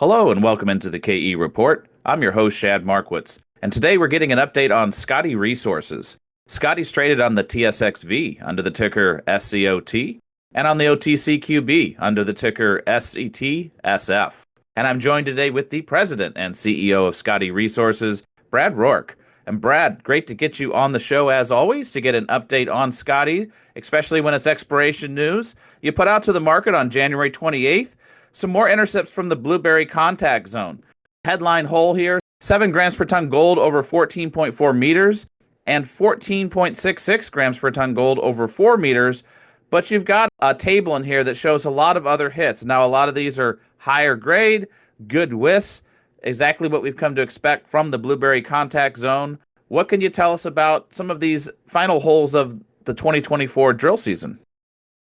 Hello and welcome into the KE Report. I'm your host, Shad Markwitz, and today we're getting an update on Scottie Resources. Scottie's traded on the TSX.V under the ticker SCOT and on the OTCQB under the ticker SCTSF. And I'm joined today with the president and CEO of Scottie Resources, Brad Rourke. And Brad, great to get you on the show as always to get an update on Scottie, especially when it's exploration news. You put out to the market on January 28th some more intercepts from the Blueberry contact zone. Headline hole here, 7 grams per ton gold over 14.4 meters and 14.66 grams per ton gold over 4 meters. But you've got a table in here that shows a lot of other hits. Now, a lot of these are higher grade, good widths, exactly what we've come to expect from the Blueberry contact zone. What can you tell us about some of these final holes of the 2024 drill season?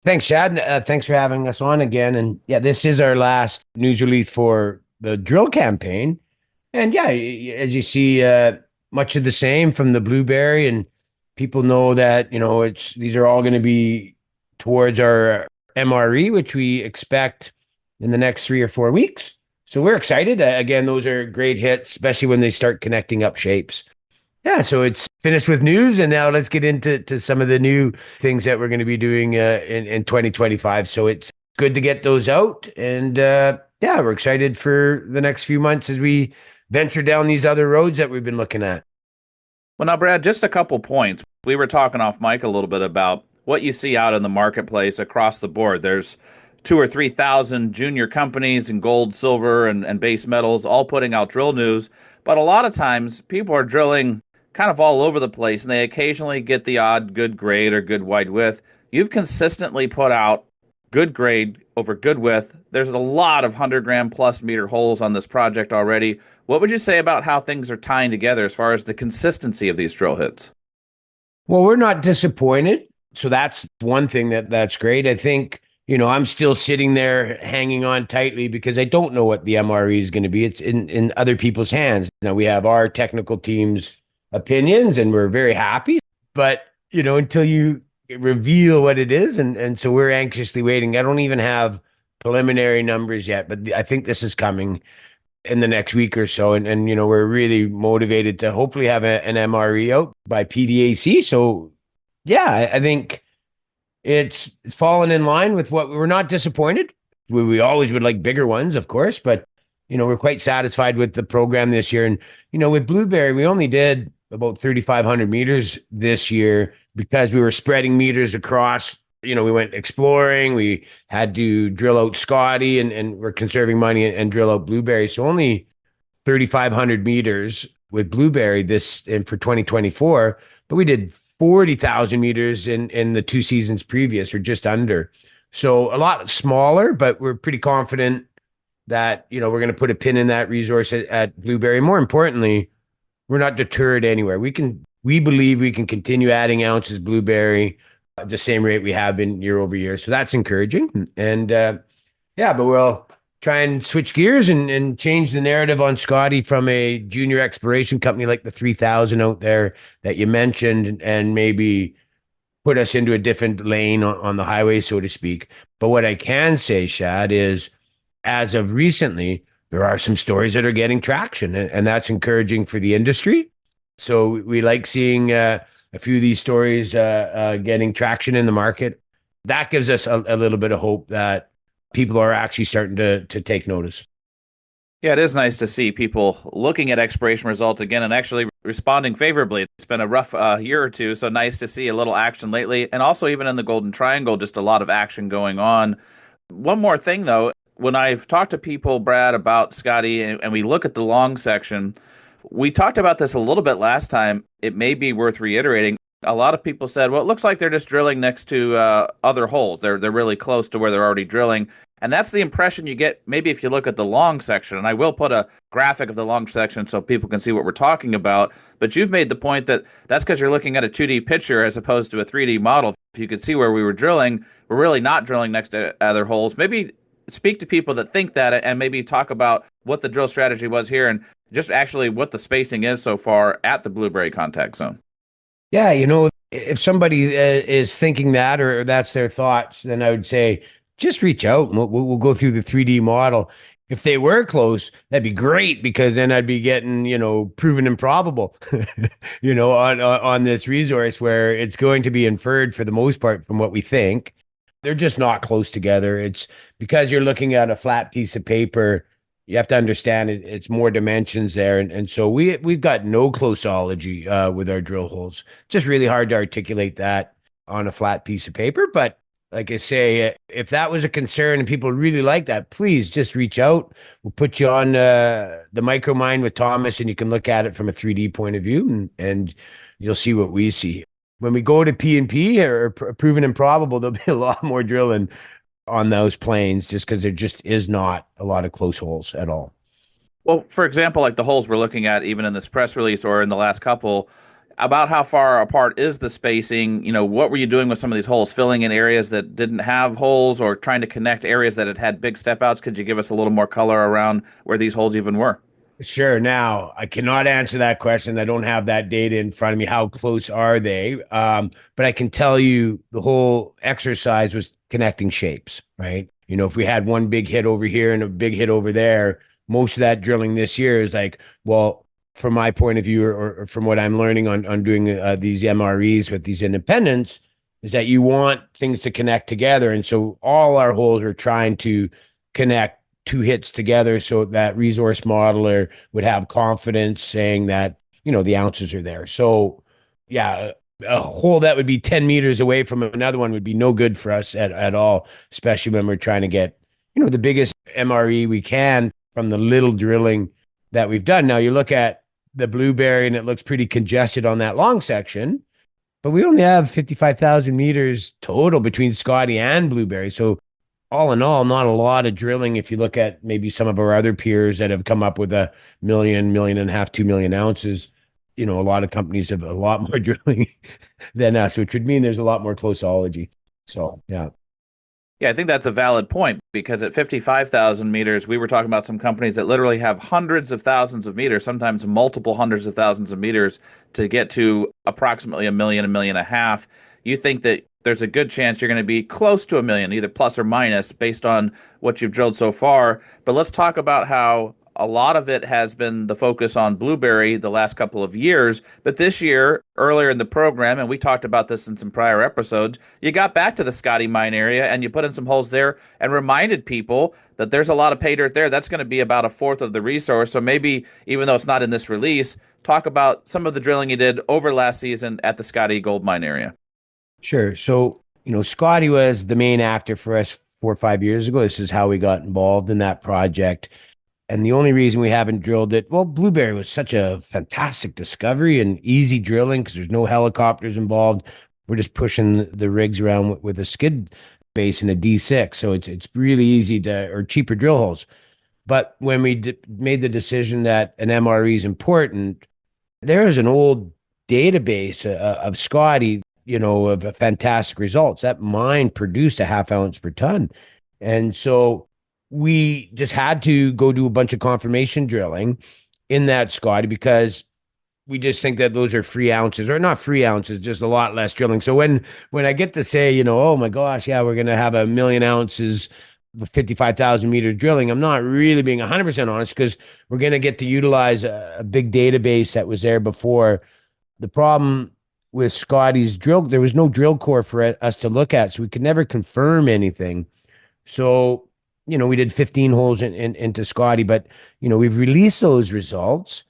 Thanks, Shad. Thanks for having us on again. And yeah, this is our last news release for the drill campaign. And yeah, as you see, much of the same from the Blueberry, and people know that, these are all going to be towards our MRE, which we expect in the next 3 or 4 weeks. So we're excited. Again, those are great hits, especially when they start connecting up shapes. Yeah, so it's finished with news, and now let's get into some of the new things that we're going to be doing in 2025. So it's good to get those out, and yeah, we're excited for the next few months as we venture down these other roads that we've been looking at. Well, now, Brad, just a couple points. We were talking off mic a little bit about what you see out in the marketplace across the board. There's 2,000 or 3,000 junior companies in gold, silver, and base metals all putting out drill news. But a lot of times people are drilling kind of all over the place, and they occasionally get the odd good grade or good wide width. You've consistently put out good grade over good width. There's a lot of 100-gram plus meter holes on this project already. What would you say about how things are tying together as far as the consistency of these drill hits? Well, we're not disappointed. So that's one thing that's great. I think, I'm still sitting there hanging on tightly because I don't know what the MRE is going to be. It's in other people's hands. Now we have our technical team's opinions and we're very happy, but until you reveal what it is, and so we're anxiously waiting. I don't even have preliminary numbers yet, but I think this is coming in the next week or so, and we're really motivated to hopefully have an MRE out by PDAC. So yeah, I think it's fallen in line with what we're not disappointed. We always would like bigger ones, of course, but we're quite satisfied with the program this year. And with Blueberry, we only did about 3,500 meters this year because we were spreading meters across. We went exploring. We had to drill out Scottie, and we're conserving money and drill out Blueberry. So only 3,500 meters with Blueberry for 2024, but we did 40,000 meters in the 2 seasons previous, or just under. So a lot smaller, but we're pretty confident that we're going to put a pin in that resource at Blueberry. More importantly, we're not deterred anywhere. We believe we can continue adding ounces Blueberry at the same rate we have been year over year. So that's encouraging. And yeah, but we'll try and switch gears and change the narrative on Scottie from a junior exploration company like the 3,000 out there that you mentioned, and maybe put us into a different lane on the highway, so to speak. But what I can say, Shad, is as of recently, there are some stories that are getting traction, and that's encouraging for the industry. So we like seeing a few of these stories getting traction in the market. That gives us a little bit of hope that people are actually starting to take notice. Yeah, it is nice to see people looking at exploration results again and actually responding favorably. It's been a rough year or two, so nice to see a little action lately. And also even in the Golden Triangle, just a lot of action going on. One more thing, though. When I've talked to people, Brad, about Scottie, and we look at the long section, we talked about this a little bit last time. It may be worth reiterating. A lot of people said, well, it looks like they're just drilling next to other holes. They're really close to where they're already drilling. And that's the impression you get maybe if you look at the long section. And I will put a graphic of the long section so people can see what we're talking about. But you've made the point that that's because you're looking at a 2D picture as opposed to a 3D model. If you could see where we were drilling, we're really not drilling next to other holes. Maybe speak to people that think that, and maybe talk about what the drill strategy was here and just actually what the spacing is so far at the Blueberry contact zone. Yeah, if somebody is thinking that, or that's their thoughts, then I would say just reach out and we'll go through the 3D model. If they were close, that'd be great because then I'd be getting, proven improbable, on this resource where it's going to be inferred for the most part from what we think. They're just not close together. It's because you're looking at a flat piece of paper. You have to understand it's more dimensions there, and so we've got no closology with our drill holes. It's just really hard to articulate that on a flat piece of paper, but like I say, if that was a concern and people really like that, please just reach out. We'll put you on the micro mine with Thomas, and you can look at it from a 3D point of view, and you'll see what we see. When we go to P&P or proven improbable, there'll be a lot more drilling on those planes just because there just is not a lot of close holes at all. Well, for example, like the holes we're looking at, even in this press release or in the last couple, about how far apart is the spacing? What were you doing with some of these holes? Filling in areas that didn't have holes or trying to connect areas that had big step outs? Could you give us a little more color around where these holes even were? Sure. Now, I cannot answer that question. I don't have that data in front of me. How close are they? But I can tell you the whole exercise was connecting shapes, right? If we had one big hit over here and a big hit over there, most of that drilling this year is like, well, from my point of view, or from what I'm learning on doing these MREs with these independents, is that you want things to connect together. And so all our holes are trying to connect two hits together so that resource modeler would have confidence saying that, the ounces are there. So, yeah, a hole that would be 10 meters away from another one would be no good for us at all, especially when we're trying to get, the biggest MRE we can from the little drilling that we've done. Now, you look at the Blueberry and it looks pretty congested on that long section, but we only have 55,000 meters total between Scottie and Blueberry. So all in all, not a lot of drilling. If you look at maybe some of our other peers that have come up with a million and a half, 2 million ounces, a lot of companies have a lot more drilling than us, which would mean there's a lot more closology. So, yeah. Yeah, I think that's a valid point because at 55,000 meters, we were talking about some companies that literally have hundreds of thousands of meters, sometimes multiple hundreds of thousands of meters to get to approximately a million and a half. You think that there's a good chance you're going to be close to a million, either plus or minus, based on what you've drilled so far. But let's talk about how a lot of it has been the focus on Blueberry the last couple of years. But this year, earlier in the program, and we talked about this in some prior episodes, you got back to the Scottie Mine area and you put in some holes there and reminded people that there's a lot of pay dirt there. That's going to be about a fourth of the resource. So maybe, even though it's not in this release, talk about some of the drilling you did over last season at the Scottie Gold Mine area. Sure. So, Scottie was the main actor for us 4 or 5 years ago. This is how we got involved in that project. And the only reason we haven't drilled it, well, Blueberry was such a fantastic discovery and easy drilling because there's no helicopters involved. We're just pushing the rigs around with a skid base and a D6. So it's really easy or cheaper drill holes. But when we made the decision that an MRE is important, there is an old database of Scottie, of fantastic results. That mine produced a half ounce per ton. And so we just had to go do a bunch of confirmation drilling in that Scottie because we just think that those are free ounces or not free ounces, just a lot less drilling. So when I get to say, oh my gosh, yeah, we're going to have a million ounces, 55,000 meter drilling, I'm not really being 100% honest because we're going to get to utilize a big database that was there before. The problem with Scottie's drill, there was no drill core for us to look at, so we could never confirm anything. So, we did 15 holes into Scottie, but, we've released those results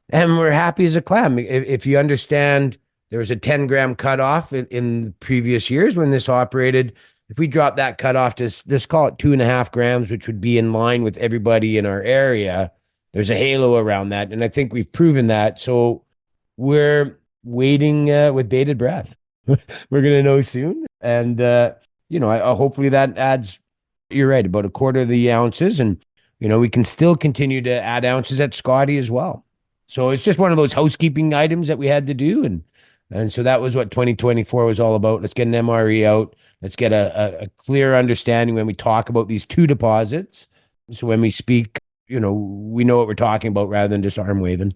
and we're happy as a clam. If you understand, there was a 10-gram cutoff in previous years when this operated. If we drop that cutoff to, let's call it 2.5 grams, which would be in line with everybody in our area, there's a halo around that. And I think we've proven that. So we're waiting with bated breath. We're going to know soon. And, hopefully that adds, you're right, about a quarter of the ounces. And, we can still continue to add ounces at Scottie as well. So it's just one of those housekeeping items that we had to do. And so that was what 2024 was all about. Let's get an MRE out. Let's get a clear understanding when we talk about these two deposits. So when we speak, we know what we're talking about rather than just arm waving.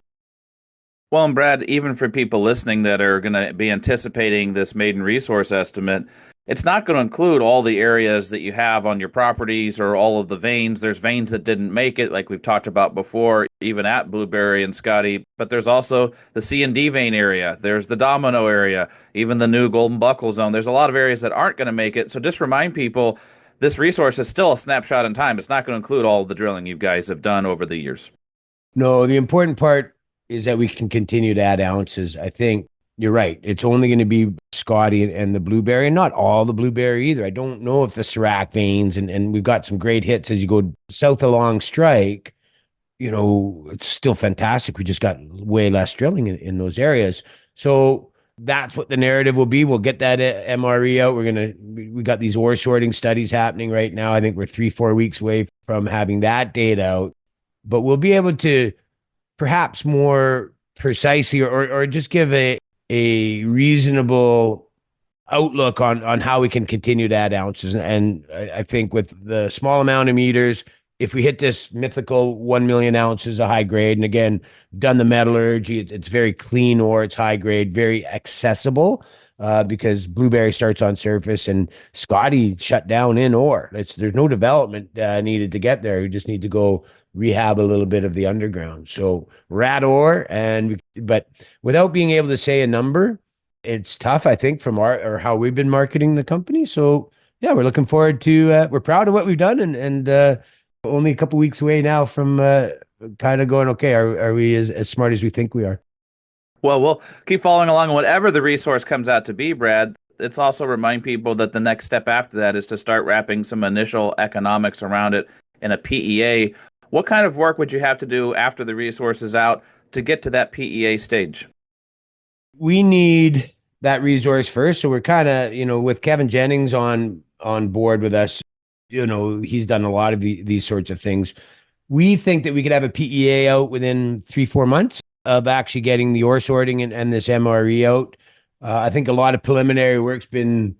Well, and Brad, even for people listening that are going to be anticipating this maiden resource estimate, It's not going to include all the areas that you have on your properties or all of the veins. There's veins that didn't make it, like we've talked about before, even at Blueberry and Scottie. But there's also the C and D vein area. There's the Domino area, even the new Golden Buckle zone. There's a lot of areas that aren't going to make it. So just remind people this resource is still a snapshot in time. It's not going to include all of the drilling you guys have done over the years. No, the important part is that we can continue to add ounces. I think you're right. It's only going to be Scottie and the Blueberry, and not all the Blueberry either. I don't know if the Sirac veins, and we've got some great hits as you go south along strike. It's still fantastic. We just got way less drilling in those areas. So that's what the narrative will be. We'll get that MRE out. We got these ore sorting studies happening right now. I think we're 3-4 weeks away from having that data out, but we'll be able to perhaps more precisely or just give a reasonable outlook on how we can continue to add ounces. And I think with the small amount of meters, if we hit this mythical 1 million ounces of high grade, and again, done the metallurgy, it's very clean ore, it's high grade, very accessible, because Blueberry starts on surface and Scottie shut down in ore. There's no development needed to get there. You just need to go rehab a little bit of the underground. So rat ore, but without being able to say a number, it's tough, I think, from how we've been marketing the company. So yeah, we're looking forward to. We're proud of what we've done, and only a couple weeks away now from kind of going. Okay, are we as smart as we think we are? Well, we'll keep following along on whatever the resource comes out to be, Brad. It's also remind people that the next step after that is to start wrapping some initial economics around it in a PEA. What kind of work would you have to do after the resource is out to get to that PEA stage? We need that resource first. So we're kind of, with Kevin Jennings on board with us, he's done a lot of these sorts of things. We think that we could have a PEA out within 3-4 months of actually getting the ore sorting and this MRE out. I think a lot of preliminary work's been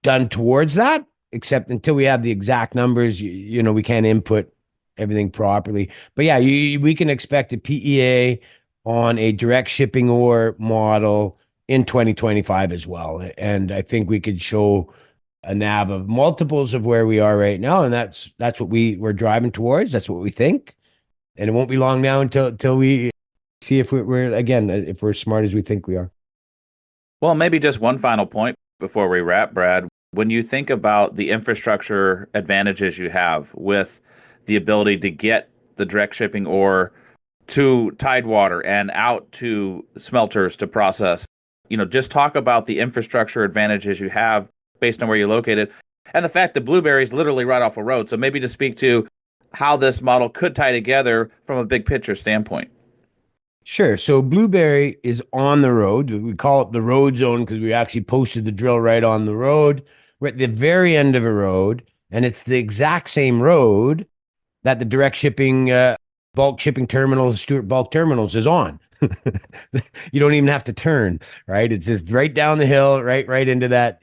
done towards that, except until we have the exact numbers, we can't input everything properly. But yeah, we can expect a PEA on a direct shipping ore model in 2025 as well. And I think we could show a NAV of multiples of where we are right now. And that's what we're driving towards. That's what we think. And it won't be long now until we see if if we're smart as we think we are. Well, maybe just one final point before we wrap, Brad. When you think about the infrastructure advantages you have with the ability to get the direct shipping ore to Tidewater and out to smelters to process, just talk about the infrastructure advantages you have based on where you're located and the fact that Blueberry is literally right off a road. So maybe to speak to how this model could tie together from a big picture standpoint. Sure. So Blueberry is on the road. We call it the road zone because we actually posted the drill right on the road. We're at the very end of a road, and it's the exact same road that the direct shipping, bulk shipping terminal, Stewart Bulk Terminals is on. You don't even have to turn, right? It's just right down the hill, right into that.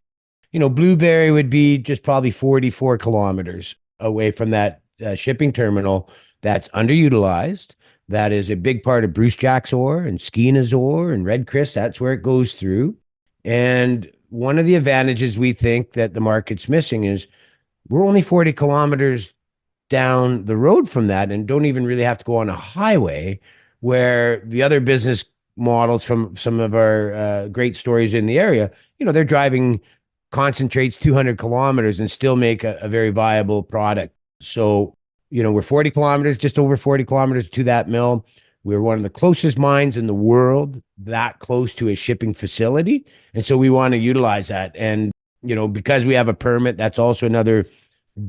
Blueberry would be just probably 44 kilometers away from that shipping terminal that's underutilized. That is a big part of Bruce Jack's ore and Skeena's ore and Red Chris. That's where it goes through. And one of the advantages we think that the market's missing is we're only 40 kilometers down the road from that and don't even really have to go on a highway, where the other business models from some of our great stories in the area, they're driving concentrates 200 kilometers and still make a very viable product. So, we're 40 kilometers, just over 40 kilometers to that mill. We're one of the closest mines in the world that close to a shipping facility. And so we want to utilize that. And, because we have a permit, that's also another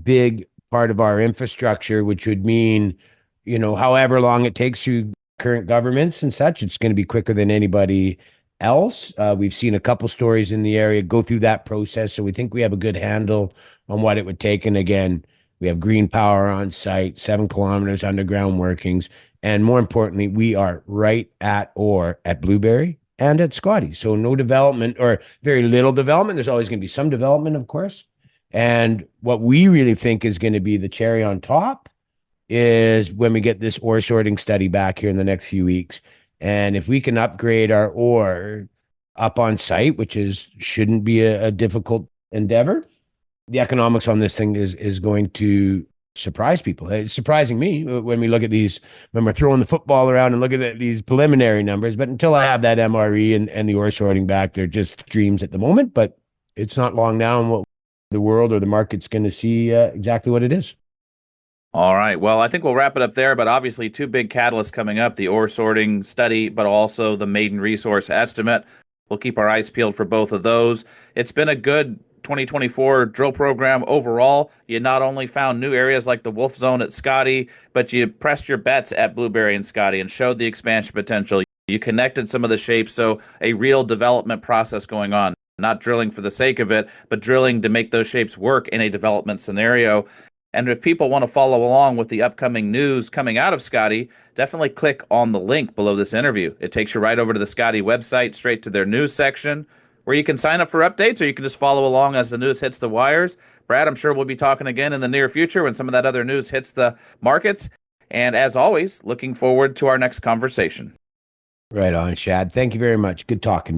big part of our infrastructure, which would mean, however long it takes through current governments and such, it's going to be quicker than anybody else. We've seen a couple stories in the area go through that process. So we think we have a good handle on what it would take. And again, we have green power on site, 7 kilometers underground workings. And more importantly, we are right at ore at Blueberry and at Scottie. So no development or very little development. There's always going to be some development, of course. And what we really think is going to be the cherry on top is when we get this ore sorting study back here in the next few weeks. And if we can upgrade our ore up on site, which shouldn't be a difficult endeavor, the economics on this thing is going to surprise people. It's surprising me when we look at these, when we're throwing the football around and looking at these preliminary numbers. But until I have that MRE and the ore sorting back, they're just dreams at the moment. But it's not long now, and what the world or the market's going to see exactly what it is. All right. Well, I think we'll wrap it up there, but obviously two big catalysts coming up, the ore sorting study, but also the Maiden Resource Estimate. We'll keep our eyes peeled for both of those. It's been a good 2024 drill program overall. You not only found new areas like the Wolf Zone at Scottie, but you pressed your bets at Blueberry and Scottie and showed the expansion potential. You connected some of the shapes, so a real development process going on. Not drilling for the sake of it, but drilling to make those shapes work in a development scenario. And if people want to follow along with the upcoming news coming out of Scottie, definitely click on the link below this interview. It takes you right over to the Scottie website, straight to their news section, where you can sign up for updates or you can just follow along as the news hits the wires. Brad, I'm sure we'll be talking again in the near future when some of that other news hits the markets. And as always, looking forward to our next conversation. Right on, Shad. Thank you very much. Good talking to you.